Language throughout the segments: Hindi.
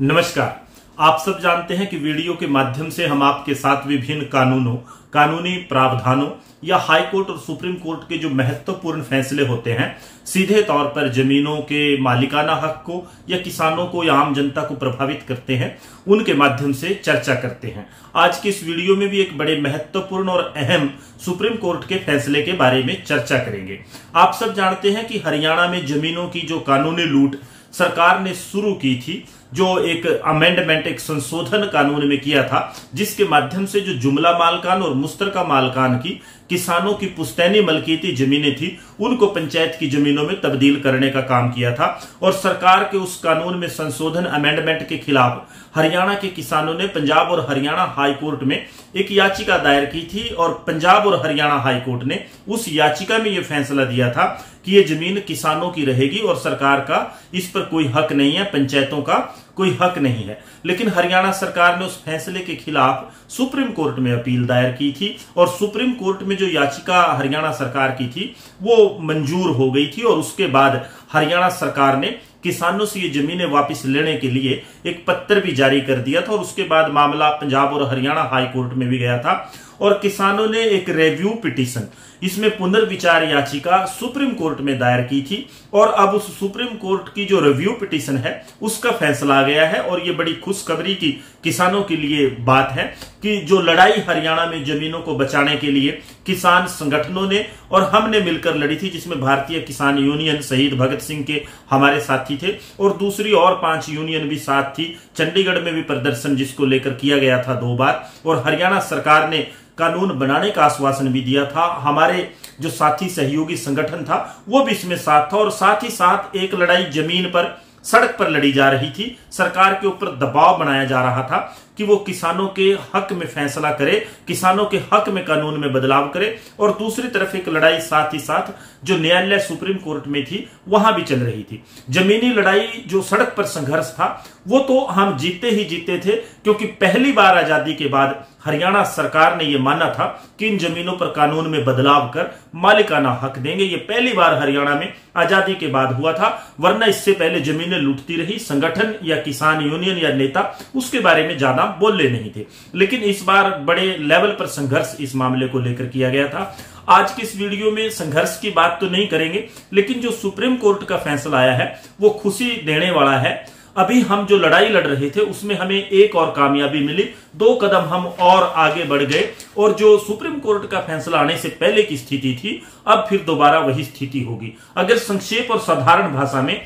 नमस्कार। आप सब जानते हैं कि वीडियो के माध्यम से हम आपके साथ विभिन्न कानूनों, कानूनी प्रावधानों या हाई कोर्ट और सुप्रीम कोर्ट के जो महत्वपूर्ण फैसले होते हैं, सीधे तौर पर जमीनों के मालिकाना हक को या किसानों को या आम जनता को प्रभावित करते हैं, उनके माध्यम से चर्चा करते हैं। आज के इस वीडियो में भी एक बड़े महत्वपूर्ण और अहम सुप्रीम कोर्ट के फैसले के बारे में चर्चा करेंगे। आप सब जानते हैं कि हरियाणा में जमीनों की जो कानूनी लूट सरकार ने शुरू की थी, जो एक अमेंडमेंट, एक संशोधन कानून में किया था, जिसके माध्यम से जो जुमला मालकान और मुश्तरका मालकान की किसानों की पुश्तैनी मलकियती जमीनें थी, उनको पंचायत की जमीनों में तब्दील करने का काम किया था। और सरकार के उस कानून में संशोधन अमेंडमेंट के खिलाफ हरियाणा के किसानों ने पंजाब और हरियाणा हाई कोर्ट में एक याचिका दायर की थी और पंजाब और हरियाणा हाई कोर्ट ने उस याचिका में यह फैसला दिया था कि यह जमीन किसानों की रहेगी और सरकार का इस पर कोई हक नहीं है, पंचायतों का कोई हक नहीं है। लेकिन हरियाणा सरकार ने उस फैसले के खिलाफ सुप्रीम कोर्ट में अपील दायर की थी और सुप्रीम कोर्ट में जो याचिका हरियाणा सरकार की थी वो मंजूर हो गई थी। और उसके बाद हरियाणा सरकार ने किसानों से ये जमीनें वापस लेने के लिए एक पत्र भी जारी कर दिया था और उसके बाद मामला पंजाब और हरियाणा हाई कोर्ट में भी गया था और किसानों ने एक रिव्यू पिटीशन, इसमें पुनर्विचार याचिका सुप्रीम कोर्ट में दायर की थी। और अब उस सुप्रीम कोर्ट की जो रिव्यू पिटीशन है उसका फैसला आ गया है। और ये बड़ी खुशखबरी की किसानों के लिए बात है कि जो लड़ाई हरियाणा में जमीनों को बचाने के लिए किसान संगठनों ने और हमने मिलकर लड़ी थी, जिसमें भारतीय किसान यूनियन शहीद भगत सिंह के हमारे साथी थे और दूसरी और 5 यूनियन भी साथ थी। चंडीगढ़ में भी प्रदर्शन जिसको लेकर किया गया था 2 बार और हरियाणा सरकार ने कानून बनाने का आश्वासन भी दिया था। हमारे जो साथी सहयोगी संगठन था वो भी इसमें साथ था और साथ ही साथ एक लड़ाई जमीन पर, सड़क पर लड़ी जा रही थी। सरकार के ऊपर दबाव बनाया जा रहा था कि वो किसानों के हक में फैसला करे, किसानों के हक में कानून में बदलाव करे। और दूसरी तरफ एक लड़ाई साथ ही साथ जो न्यायालय सुप्रीम कोर्ट में थी वहां भी चल रही थी। जमीनी लड़ाई, जो सड़क पर संघर्ष था, वो तो हम जीते ही जीते थे, क्योंकि पहली बार आजादी के बाद हरियाणा सरकार ने यह माना था कि इन जमीनों पर कानून में बदलाव कर मालिकाना हक देंगे। ये पहली बार हरियाणा में आजादी के बाद हुआ था, वरना इससे पहले जमीनें लूटती रही। संगठन या किसान यूनियन या नेता उसके बारे में ज्यादा बोले नहीं थे, लेकिन इस बार बड़े लेवल पर संघर्ष इस मामले को लेकर किया गया था। आज की इस वीडियो में संघर्ष की बात तो नहीं करेंगे, लेकिन जो सुप्रीम कोर्ट का फैसला आया है वो खुशी देने वाला है। अभी हम जो लड़ाई लड़ रहे थे उसमें हमें एक और कामयाबी मिली, 2 कदम हम और आगे बढ़ गए और जो सुप्रीम कोर्ट का फैसला आने से पहले की स्थिति थी, अब फिर दोबारा वही स्थिति होगी। अगर संक्षेप और साधारण भाषा में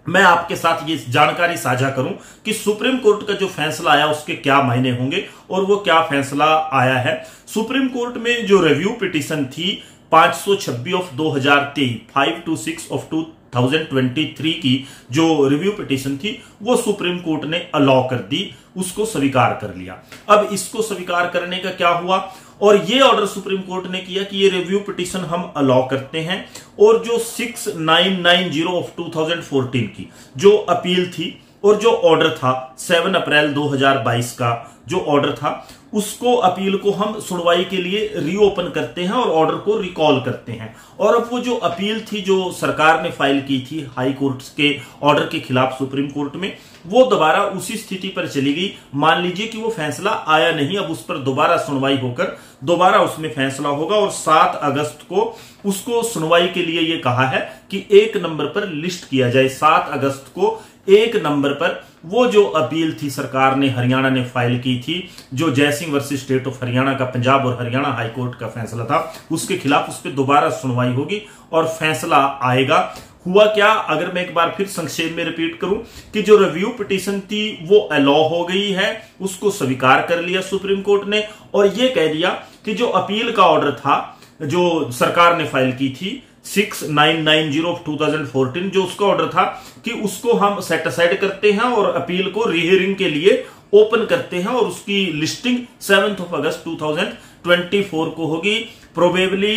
मैं आपके साथ ये जानकारी साझा करूं कि सुप्रीम कोर्ट का जो फैसला आया उसके क्या मायने होंगे और वो क्या फैसला आया है। सुप्रीम कोर्ट में जो रिव्यू पिटीशन थी 526 ऑफ 2023, 526 ऑफ 2023 की जो रिव्यू पिटीशन थी वो सुप्रीम कोर्ट ने अलाउ कर दी, उसको स्वीकार कर लिया। अब इसको स्वीकार करने का क्या हुआ और ये ऑर्डर सुप्रीम कोर्ट ने किया कि ये रिव्यू पिटीशन हम अलाउ करते हैं। और जो 6990 ऑफ 2014 की जो अपील थी और जो ऑर्डर था 7 अप्रैल 2022 का जो ऑर्डर था, उसको अपील को हम सुनवाई के लिए रीओपन करते हैं और ऑर्डर को रिकॉल करते हैं। और अब वो जो अपील थी जो सरकार ने फाइल की थी हाई कोर्ट के ऑर्डर के खिलाफ सुप्रीम कोर्ट में, वो दोबारा उसी स्थिति पर चली गई। मान लीजिए कि वो फैसला आया नहीं, अब उस पर दोबारा सुनवाई होकर दोबारा उसमें फैसला होगा और 7 अगस्त को उसको सुनवाई के लिए ये कहा है कि 1 नंबर पर लिस्ट किया जाए। 7 अगस्त को 1 नंबर पर वो जो अपील थी सरकार ने, हरियाणा ने फाइल की थी, जो Jaisingh versus state of Haryana का पंजाब और हरियाणा हाई कोर्ट का फैसला था, उसके खिलाफ उस पर दोबारा सुनवाई होगी और फैसला आएगा। हुआ क्या, अगर मैं एक बार फिर संक्षेप में रिपीट करूं कि जो रिव्यू पिटीशन थी वो अलाउ हो गई है, उसको स्वीकार कर लिया सुप्रीम कोर्ट ने और ये कह दिया कि जो अपील का ऑर्डर था जो सरकार ने फाइल की थी 6990 ऑफ 2014, जो उसका ऑर्डर था कि उसको हम सेट असाइड करते हैं और अपील को रीहियरिंग के लिए ओपन करते हैं और उसकी लिस्टिंग 7 अगस्त 2024 को होगी, प्रोबेबली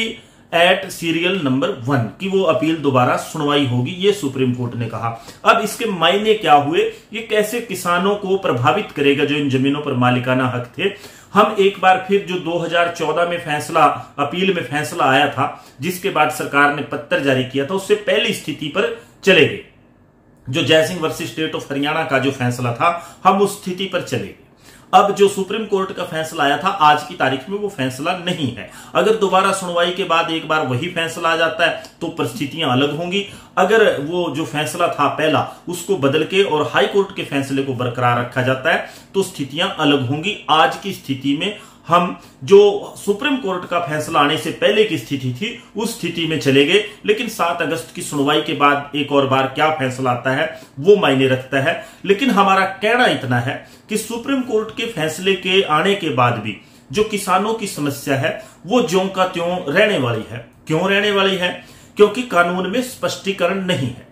एट सीरियल नंबर 1 की वो अपील दोबारा सुनवाई होगी, ये सुप्रीम कोर्ट ने कहा। अब इसके मायने क्या हुए, ये कैसे किसानों को प्रभावित करेगा जो इन जमीनों पर मालिकाना हक थे। हम एक बार फिर जो 2014 में फैसला, अपील में फैसला आया था जिसके बाद सरकार ने पत्र जारी किया था, उससे पहली स्थिति पर चले गए। जो Jaisingh versus state of Haryana का जो फैसला था, हम उस स्थिति पर चले गए। अब जो सुप्रीम कोर्ट का फैसला आया था आज की तारीख में वो फैसला नहीं है। अगर दोबारा सुनवाई के बाद एक बार वही फैसला आ जाता है तो परिस्थितियां अलग होंगी। अगर वो जो फैसला था पहला उसको बदल के और हाई कोर्ट के फैसले को बरकरार रखा जाता है तो स्थितियां अलग होंगी। आज की स्थिति में हम जो सुप्रीम कोर्ट का फैसला आने से पहले की स्थिति थी उस स्थिति में चले गए। लेकिन 7 अगस्त की सुनवाई के बाद एक और बार क्या फैसला आता है वो मायने रखता है। लेकिन हमारा कहना इतना है कि सुप्रीम कोर्ट के फैसले के आने के बाद भी जो किसानों की समस्या है वो ज्यों का त्यों रहने वाली है। क्यों रहने वाली है? क्योंकि कानून में स्पष्टीकरण नहीं है।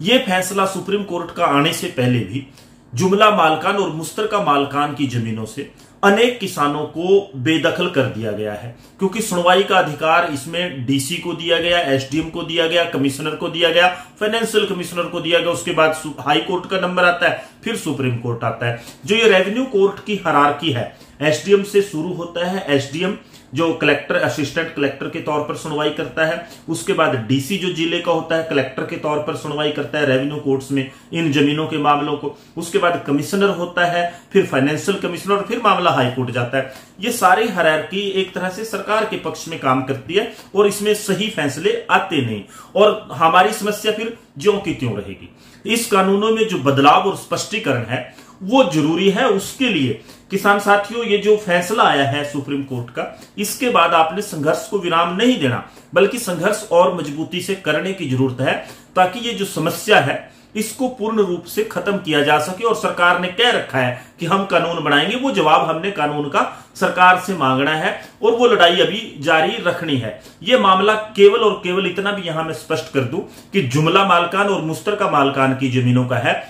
यह फैसला सुप्रीम कोर्ट का आने से पहले भी जुमला मालकान और मुश्तरका मालकान की जमीनों से अनेक किसानों को बेदखल कर दिया गया है, क्योंकि सुनवाई का अधिकार इसमें डीसी को दिया गया, एसडीएम को दिया गया, कमिश्नर को दिया गया, फाइनेंशियल कमिश्नर को दिया गया। उसके बाद हाई कोर्ट का नंबर आता है, फिर सुप्रीम कोर्ट आता है। जो ये रेवेन्यू कोर्ट की हायरार्की है, एसडीएम से शुरू होता है। एसडीएम जो कलेक्टर, असिस्टेंट कलेक्टर के तौर पर सुनवाई करता है। उसके बाद डीसी जो जिले का होता है कलेक्टर के तौर पर सुनवाई करता है रेवेन्यू कोर्ट्स में इन जमीनों के मामलों को। उसके बाद कमिश्नर होता है, फिर फाइनेंशियल कमिश्नर और फिर मामला हाई कोर्ट जाता है। ये सारी हायरार्की एक तरह से सरकार के पक्ष में काम करती है और इसमें सही फैसले आते नहीं और हमारी समस्या फिर ज्यों की त्यों रहेगी। इस कानूनों में जो बदलाव और स्पष्टीकरण है वो जरूरी है। उसके लिए किसान साथियों, ये जो फैसला आया है सुप्रीम कोर्ट का, इसके बाद आपने संघर्ष को विराम नहीं देना बल्कि संघर्ष और मजबूती से करने की जरूरत है, ताकि ये जो समस्या है इसको पूर्ण रूप से खत्म किया जा सके। और सरकार ने कह रखा है कि हम कानून बनाएंगे, वो जवाब हमने कानून का सरकार से मांगना है और वो लड़ाई अभी जारी रखनी है। ये मामला केवल और केवल इतना भी यहां मैं स्पष्ट कर दूं कि जुमला मालकान और मुश्तरका मालकान की जमीनों का है।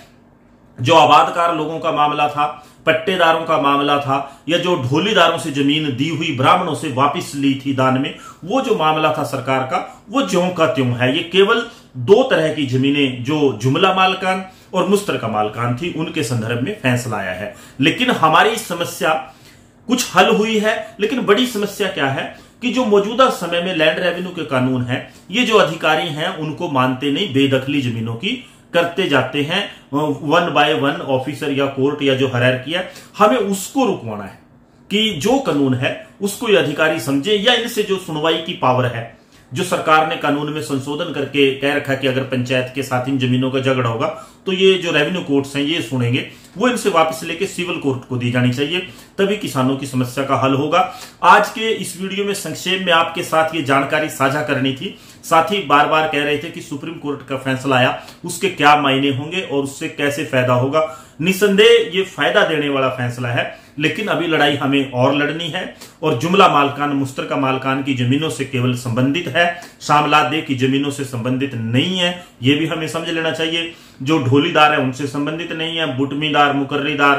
जो आबादकार लोगों का मामला था, पट्टेदारों का मामला था, या जो ढोलीदारों से जमीन दी हुई ब्राह्मणों से वापस ली थी दान में, वो जो मामला था सरकार का, वो ज्यों का त्यों है। ये केवल 2 तरह की जमीनें जो जुमला मालकान और मुश्तरका मालकान थी उनके संदर्भ में फैसला आया है। लेकिन हमारी समस्या कुछ हल हुई है। लेकिन बड़ी समस्या क्या है कि जो मौजूदा समय में लैंड रेवेन्यू के कानून है, ये जो अधिकारी हैं उनको मानते नहीं, बेदखली जमीनों की करते जाते हैं। 1 बाय 1 ऑफिसर या कोर्ट या जो हायरार्की है, हमें उसको रुकवाना है कि जो कानून है उसको ये अधिकारी समझे, या इनसे जो सुनवाई की पावर है, जो सरकार ने कानून में संशोधन करके कह रखा कि अगर पंचायत के साथ इन जमीनों का झगड़ा होगा तो ये जो रेवेन्यू कोर्ट्स हैं ये सुनेंगे, वो इनसे वापस लेके सिविल कोर्ट को दी जानी चाहिए, तभी किसानों की समस्या का हल होगा। आज के इस वीडियो में संक्षेप में आपके साथ ये जानकारी साझा करनी थी। साथ ही बार बार कह रहे थे कि सुप्रीम कोर्ट का फैसला आया उसके क्या मायने होंगे और उससे कैसे फायदा होगा। निसंदेह ये फायदा देने वाला फैसला है, लेकिन अभी लड़ाई हमें और लड़नी है। और जुमला मालकान, मुश्तरका मालकान की जमीनों से केवल संबंधित है, शामलादे की जमीनों से संबंधित नहीं है, ये भी हमें समझ लेना चाहिए। जो ढोलीदार है उनसे संबंधित नहीं है, बुटमीदार, मुकर्रीदार,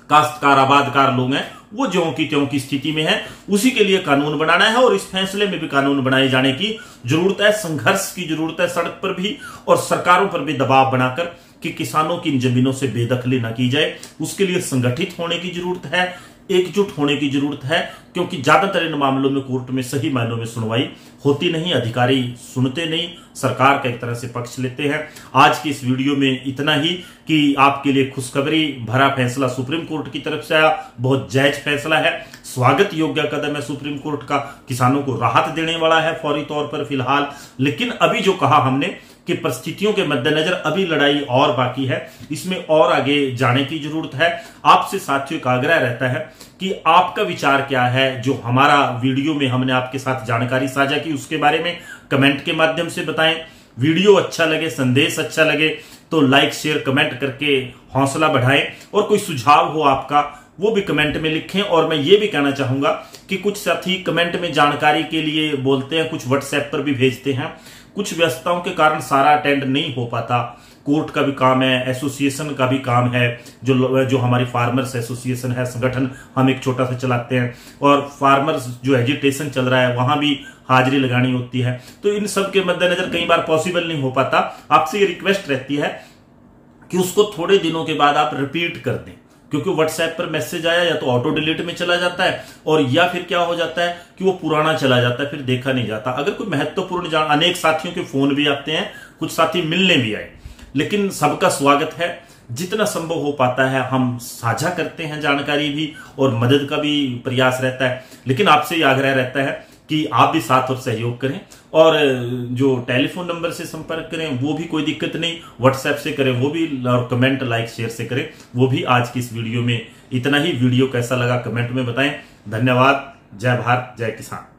काश्तकार, आबादकार लोग हैं, वो ज्यों की त्यों की स्थिति में है। उसी के लिए कानून बनाना है और इस फैसले में भी कानून बनाए जाने की जरूरत है। संघर्ष की जरूरत है सड़क पर भी और सरकारों पर भी दबाव बनाकर कि किसानों की इन जमीनों से बेदखली न की जाए। उसके लिए संगठित होने की जरूरत है, एकजुट होने की जरूरत है, क्योंकि ज्यादातर इन मामलों में कोर्ट में सही मायनों में सुनवाई होती नहीं, अधिकारी सुनते नहीं, सरकार का एक तरह से पक्ष लेते हैं। आज की इस वीडियो में इतना ही कि आपके लिए खुशखबरी भरा फैसला सुप्रीम कोर्ट की तरफ से आया। बहुत जायज फैसला है, स्वागत योग्य कदम है सुप्रीम कोर्ट का, किसानों को राहत देने वाला है फौरी तौर पर फिलहाल। लेकिन अभी जो कहा हमने कि परिस्थितियों के मद्देनजर अभी लड़ाई और बाकी है, इसमें और आगे जाने की जरूरत है। आपसे साथियों का आग्रह रहता है कि आपका विचार क्या है, जो हमारा वीडियो में हमने आपके साथ जानकारी साझा की उसके बारे में कमेंट के माध्यम से बताएं। वीडियो अच्छा लगे, संदेश अच्छा लगे तो लाइक, शेयर, कमेंट करके हौसला बढ़ाएं। और कोई सुझाव हो आपका वो भी कमेंट में लिखें। और मैं ये भी कहना चाहूंगा कि कुछ साथी कमेंट में जानकारी के लिए बोलते हैं, कुछ व्हाट्सएप पर भी भेजते हैं, कुछ व्यस्तताओं के कारण सारा अटेंड नहीं हो पाता। कोर्ट का भी काम है, एसोसिएशन का भी काम है, जो हमारी फार्मर्स एसोसिएशन है, संगठन हम एक छोटा सा चलाते हैं, और फार्मर्स जो एजिटेशन चल रहा है वहां भी हाजिरी लगानी होती है। तो इन सब के मद्देनजर कई बार पॉसिबल नहीं हो पाता। आपसे ये रिक्वेस्ट रहती है कि उसको थोड़े दिनों के बाद आप रिपीट कर दें, क्योंकि व्हाट्सएप पर मैसेज आया या तो ऑटो डिलीट में चला जाता है, और या फिर क्या हो जाता है कि वो पुराना चला जाता है, फिर देखा नहीं जाता। अगर कोई महत्वपूर्ण अनेक साथियों के फोन भी आते हैं, कुछ साथी मिलने भी आए, लेकिन सबका स्वागत है। जितना संभव हो पाता है हम साझा करते हैं, जानकारी भी और मदद का भी प्रयास रहता है। लेकिन आपसे ये आग्रह रहता है कि आप भी साथ और सहयोग करें, और जो टेलीफोन नंबर से संपर्क करें वो भी कोई दिक्कत नहीं, व्हाट्सएप से करें वो भी, और कमेंट लाइक शेयर से करें वो भी। आज की इस वीडियो में इतना ही। वीडियो कैसा लगा कमेंट में बताएं। धन्यवाद। जय भारत, जय किसान।